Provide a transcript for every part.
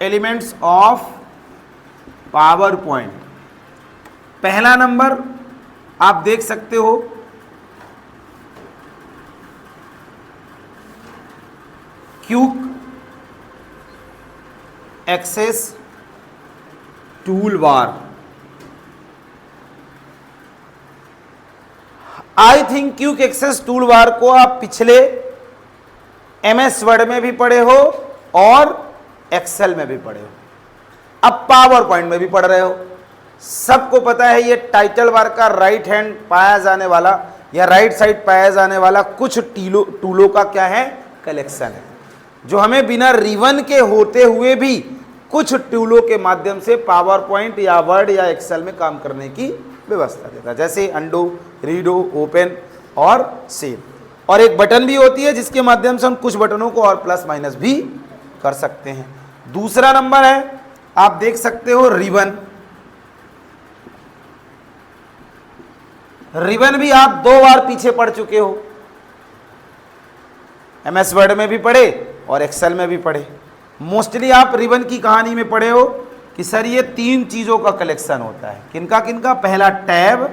Elements of PowerPoint. पहला नंबर आप देख सकते हो quick access tool bar. I think quick access tool bar को आप पिछले एमएस वर्ड में भी पढ़े हो और एक्सेल में भी पढ़े हो, अब पावर पॉइंट में भी पढ़ रहे हो। सबको पता है ये टाइटल बार का राइट हैंड पाया जाने वाला या राइट साइड पाया जाने वाला कुछ टूलों का क्या है, कलेक्शन है, जो हमें बिना रिबन के होते हुए भी कुछ टूलों के माध्यम से पावर पॉइंट या वर्ड या एक्सेल में काम करने की व्यवस्था देता है, जैसे अंडो, रीडो, ओपन और सेव। और एक बटन भी होती है जिसके माध्यम से हम कुछ बटनों को और प्लस माइनस भी कर सकते हैं। दूसरा नंबर है, आप देख सकते हो रिबन। रिबन भी आप 2 बार पीछे पढ़ चुके हो, एमएस वर्ड में भी पढ़े और एक्सेल में भी पढ़े। मोस्टली आप रिबन की कहानी में पढ़े हो कि सर ये 3 चीजों का कलेक्शन होता है। किनका किनका? पहला टैब,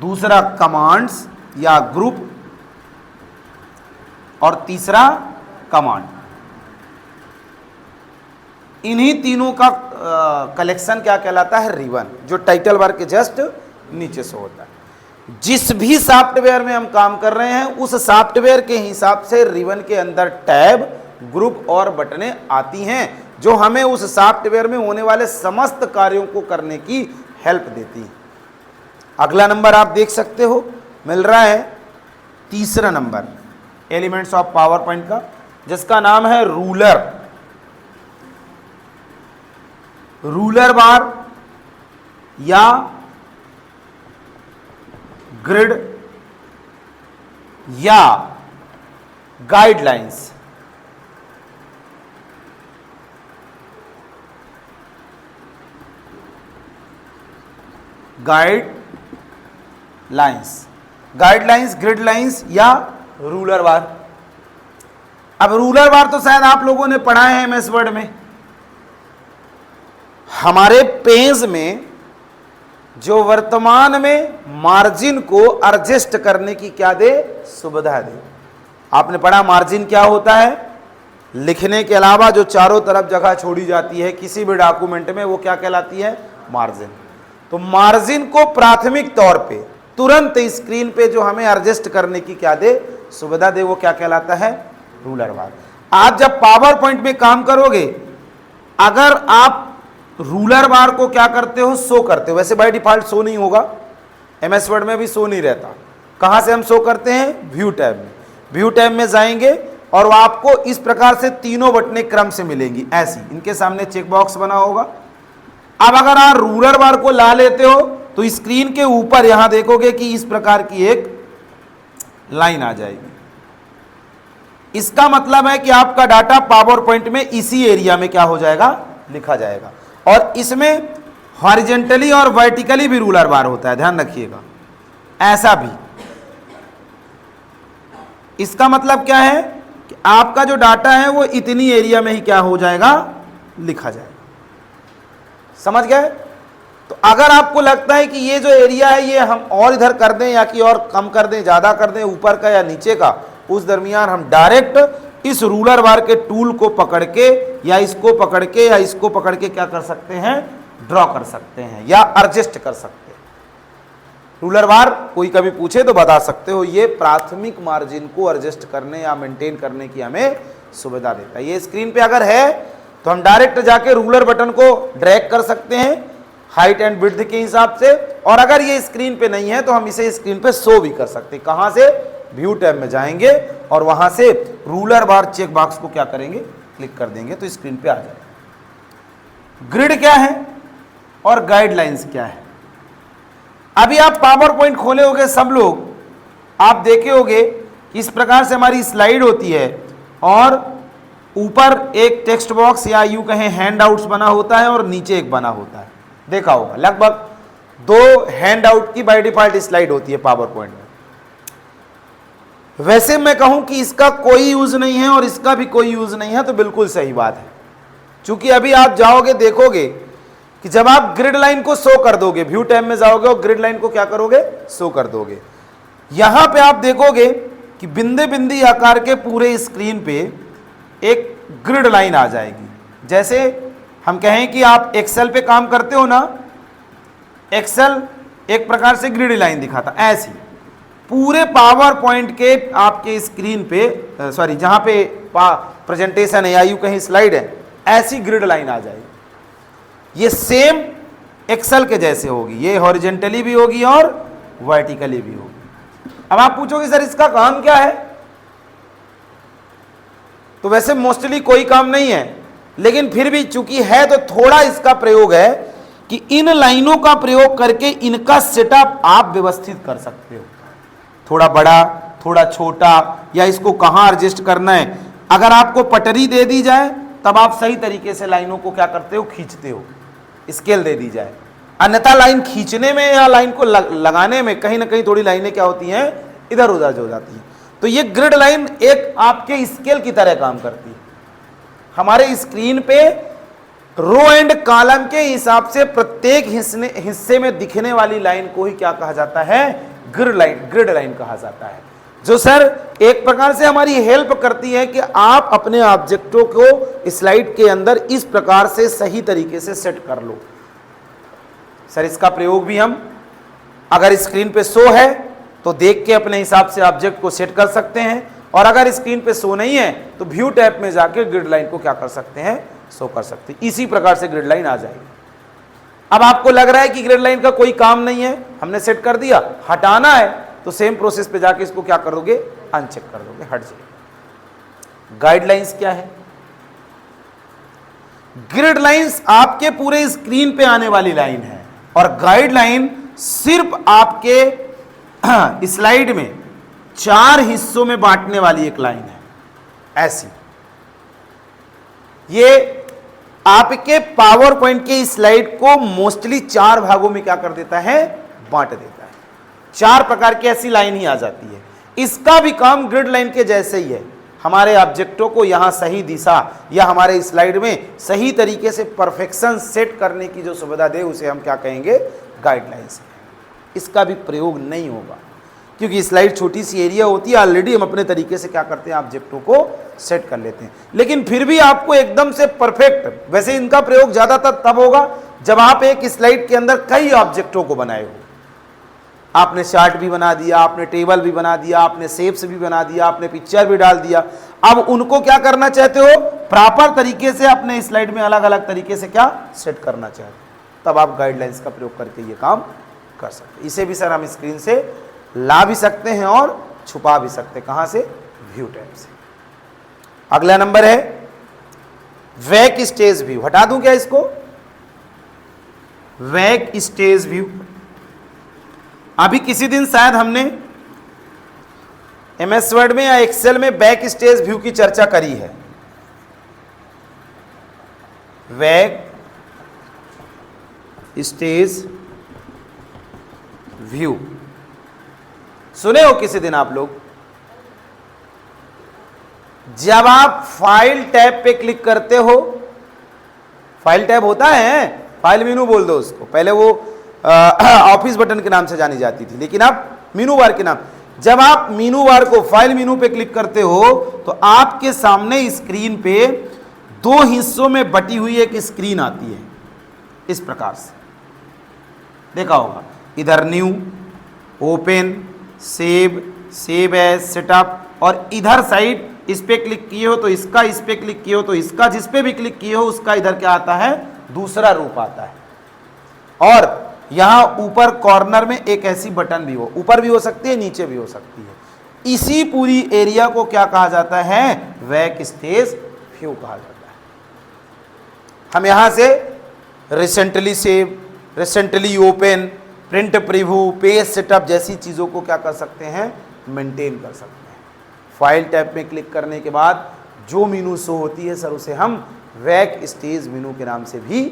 दूसरा कमांड्स या ग्रुप और तीसरा कमांड। इन्हीं तीनों का कलेक्शन क्या कहलाता है? रिबन, जो टाइटल बार के जस्ट नीचे से होता है। जिस भी सॉफ्टवेयर में हम काम कर रहे हैं उस सॉफ्टवेयर के हिसाब से रिबन के अंदर टैब, ग्रुप और बटनें आती हैं, जो हमें उस सॉफ्टवेयर में होने वाले समस्त कार्यों को करने की हेल्प देती है। अगला नंबर आप देख सकते हो मिल रहा है, तीसरा number elements of power point का, जिसका नाम है रूलर। रूलर बार या ग्रिड या गाइडलाइंस। गाइडलाइंस, ग्रिड लाइंस या रूलर बार। अब रूलर बार तो शायद आप लोगों ने पढ़ा है एमएस वर्ड में। हमारे पेज में जो वर्तमान में मार्जिन को एडजस्ट करने की क्या दे? सुविधा दे। आपने पढ़ा मार्जिन क्या होता है? लिखने के अलावा जो चारों तरफ जगह छोड़ी जाती है किसी भी डॉक्यूमेंट में, वो क्या कहलाती है? मार्जिन। तो मार्जिन को प्राथमिक तौर पे तुरंत स्क्रीन पे जो हमें एडजस्ट करने की क्या दे? सुविधा दे, वो क्या कहलाता है? रूलर बार। आप जब पावर पॉइंट में काम करोगे, अगर आप रूलर बार को क्या करते हो? शो करते हो। वैसे बाय डिफॉल्ट शो नहीं होगा, एमएस वर्ड में भी शो नहीं रहता। कहां से हम शो करते हैं? व्यू टैब में। व्यू टैब में जाएंगे और आपको इस प्रकार से तीनों बटनें क्रम से मिलेंगी, ऐसी इनके सामने चेक बॉक्स बना होगा। अब अगर आप रूलर बार को ला लेते हो तो स्क्रीन के ऊपर यहां देखोगे कि इस प्रकार की एक लाइन आ जाएगी। इसका मतलब है कि आपका डाटा पावर पॉइंट में इसी एरिया में क्या हो जाएगा? लिखा जाएगा। और इसमें हॉरिजेंटली और वर्टिकली भी रूलर बार होता है, ध्यान रखिएगा, ऐसा भी। इसका मतलब क्या है कि आपका जो डाटा है वो इतनी एरिया में ही क्या हो जाएगा? लिखा जाएगा। समझ गए? तो अगर आपको लगता है कि ये जो एरिया है ये हम और इधर कर दें या कि और कम कर दें, ज्यादा कर दें, ऊपर का या नीचे का, उस दरमियान हम डायरेक्ट इस रूलर बार के टूल को पकड़ के या इसको पकड़ के या इसको पकड़ के क्या कर सकते हैं? ड्रॉ कर सकते हैं या एडजस्ट कर सकते हैं। रूलर बार कोई कभी पूछे तो बता सकते हो, ये प्राथमिक मार्जिन को एडजस्ट करने या मेंटेन करने की हमें सुविधा देता है। ये स्क्रीन पे अगर है तो हम डायरेक्ट जाके रूलर बटन को ड्रैग कर सकते हैं हाइट एंड विड्थ के हिसाब से, और अगर ये स्क्रीन पे नहीं है तो हम इसे स्क्रीन पे शो भी कर सकते हैं। कहां से? व्यू टैब में जाएंगे और वहां से रूलर बार चेक बॉक्स को क्या करेंगे? क्लिक कर देंगे तो स्क्रीन पे आ जाएगा। ग्रिड क्या है और गाइडलाइंस क्या है? अभी आप पावर पॉइंट खोले होगे सब लोग, आप देखे होगे इस प्रकार से हमारी स्लाइड होती है और ऊपर एक टेक्स्ट बॉक्स या यूं कहें हैंड आउट्स बना होता है और नीचे एक बना होता है, देखा होगा। लगभग 2 हैंड आउट की बाय डिफॉल्ट स्लाइड होती है पावर पॉइंट में। वैसे मैं कहूं कि इसका कोई यूज नहीं है और इसका भी कोई यूज नहीं है तो बिल्कुल सही बात है। चूंकि अभी आप जाओगे देखोगे कि जब आप ग्रिड लाइन को शो कर दोगे, व्यू टैब में जाओगे और ग्रिड लाइन को क्या करोगे, शो कर दोगे, यहां पे आप देखोगे कि बिंदे बिंदी आकार के पूरे स्क्रीन पे एक ग्रिड लाइन आ जाएगी। जैसे हम कहें कि आप एक्सेल पे काम करते हो ना, एक्सेल एक प्रकार से ग्रिड लाइन दिखाता, ऐसी पूरे पावर पॉइंट के आपके स्क्रीन पे, सॉरी जहां पे प्रेजेंटेशन है या यूं कहीं स्लाइड है, ऐसी ग्रिड लाइन आ जाएगी। ये सेम एक्सेल के जैसे होगी, ये हॉरिजेंटली भी होगी और वर्टिकली भी होगी। अब आप पूछोगे सर इसका काम क्या है, तो वैसे मोस्टली कोई काम नहीं है, लेकिन फिर भी चूंकि है तो थोड़ा इसका प्रयोग है कि इन लाइनों का प्रयोग करके इनका सेटअप आप व्यवस्थित कर सकते हो, थोड़ा बड़ा थोड़ा छोटा, या इसको कहां एडजस्ट करना है। अगर आपको पटरी दे दी जाए तब आप सही तरीके से लाइनों को क्या करते हो, खींचते हो, स्केल दे दी जाए, अन्यथा लाइन खींचने में या लाइन को लगाने में कहीं ना कहीं थोड़ी लाइनें क्या होती हैं, इधर उधर हो जाती हैं। तो ये ग्रिड लाइन एक आपके स्केल की तरह काम करती है। हमारे स्क्रीन पे रो एंड कॉलम के हिसाब से प्रत्येक हिस्से में दिखने वाली लाइन को ही क्या कहा जाता है, ग्रिड लाइन कहा जाता है, जो सर एक प्रकार से हमारी हेल्प करती है कि आप अपने ऑब्जेक्टों को स्लाइड के अंदर इस प्रकार से सही तरीके से सेट कर लो। सर इसका प्रयोग भी हम अगर स्क्रीन पे शो है तो देख के अपने हिसाब से ऑब्जेक्ट को सेट कर सकते हैं, और अगर स्क्रीन पे शो नहीं है तो व्यू टैब में जाके ग्रिड लाइन को क्या कर सकते हैं, शो कर सकते हैं। इसी प्रकार से ग्रिड लाइन आ जाएगी। अब आपको लग रहा है कि ग्रिड लाइन का कोई काम नहीं है, हमने सेट कर दिया, हटाना है तो सेम प्रोसेस पे जाके इसको क्या करोगे, अनचेक कर दोगे, हट जाएगा। गाइडलाइंस क्या है, ग्रिड लाइंस आपके पूरे स्क्रीन पे आने वाली लाइन है, और गाइडलाइन सिर्फ आपके स्लाइड में 4 हिस्सों में बांटने वाली एक लाइन है। ऐसी ये आपके पावर पॉइंट के स्लाइड को मोस्टली 4 भागों में क्या कर देता है, बांट देता है। 4 प्रकार की ऐसी लाइन ही आ जाती है। इसका भी काम ग्रिड लाइन के जैसे ही है, हमारे ऑब्जेक्टों को यहां सही दिशा या हमारे स्लाइड में सही तरीके से परफेक्शन सेट करने की जो सुविधा दे उसे हम क्या कहेंगे, गाइडलाइंस। इसका भी प्रयोग नहीं होगा क्योंकि स्लाइड छोटी सी एरिया होती है, ऑलरेडी हम अपने तरीके से क्या करते हैं, ऑब्जेक्टों को सेट कर लेते हैं। लेकिन फिर भी आपको एकदम से परफेक्ट, वैसे इनका प्रयोग ज्यादातर तब होगा जब आप एक स्लाइड के अंदर कई ऑब्जेक्टों को बनाए हो। आपने चार्ट भी बना दिया, आपने टेबल भी बना दिया, आपने शेप्स भी बना दिया, आपने पिक्चर भी डाल दिया। अब उनको क्या करना चाहते हो, प्रॉपर तरीके से अपने स्लाइड में अलग अलग तरीके से क्या सेट करना चाहते हो, तब आप गाइडलाइंस का प्रयोग करके ये काम कर सकते हैं। इसे भी सर हम स्क्रीन से ला भी सकते हैं और छुपा भी सकते हैं। कहां से, व्यू टैब से। अगला नंबर है बैक स्टेज व्यू। हटा दूं क्या इसको, बैक स्टेज व्यू। अभी किसी दिन शायद हमने एमएस वर्ड में या एक्सेल में बैक स्टेज व्यू की चर्चा करी है। बैक स्टेज व्यू सुने हो किसी दिन आप लोग? जब आप फाइल टैब पे क्लिक करते हो, फाइल टैब होता है, फाइल मेनू बोल दो उसको, पहले वो ऑफिस बटन के नाम से जानी जाती थी, लेकिन अब मेनू बार के नाम। जब आप मेनू बार को फाइल मेनू पे क्लिक करते हो तो आपके सामने स्क्रीन पे 2 हिस्सों में बटी हुई एक स्क्रीन आती है, इस प्रकार से देखा होगा। इधर new, open, save as, setup, और इधर साइड इस पे क्लिक किए हो तो इसका, इस पे क्लिक किए हो तो इसका, जिस पे भी क्लिक किए हो उसका इधर क्या आता है, दूसरा रूप आता है। और यहां ऊपर कॉर्नर में एक ऐसी बटन भी हो, ऊपर भी हो सकती है, नीचे भी हो सकती है। इसी पूरी एरिया को क्या कहा जाता है, बैक स्टेज व्यू कहा जाता है। हम यहां से recently save, recently open, print preview, page setup जैसी चीजों को क्या कर सकते हैं, मेंटेन कर सकते हैं। फाइल टैब में क्लिक करने के बाद जो मेनू शो होती है सर उसे हम बैक स्टेज मेनू के नाम से भी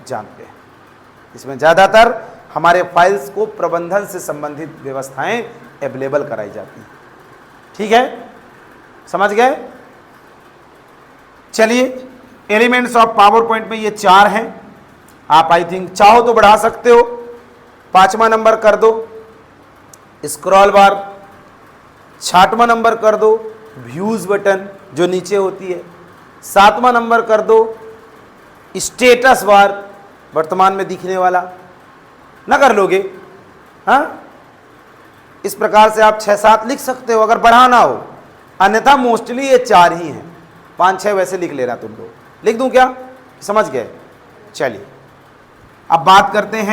जानते हैं। इसमें ज़्यादातर हमारे फाइल्स को प्रबंधन से संबंधित व्यवस्थाएं अवेलेबल कराई जाती हैं। ठीक है, समझ गए? चलिए एलिमेंट्स ऑफ पावर पॉइंट में ये 4 हैं। आप आई थिंक चाहो तो बढ़ा सकते हो। 5वां नंबर कर दो स्क्रॉल बार, 6वां नंबर कर दो व्यूज बटन जो नीचे होती है, 7वां नंबर कर दो स्टेटस बार वर्तमान में दिखने वाला, ना कर लोगे? हाँ, इस प्रकार से आप 6-7 लिख सकते हो अगर बढ़ाना हो, अन्यथा मोस्टली ये 4 ही हैं। 5-6 वैसे लिख लेना तुम लोग। लिख दूं क्या? समझ गए? चलिए अब बात करते हैं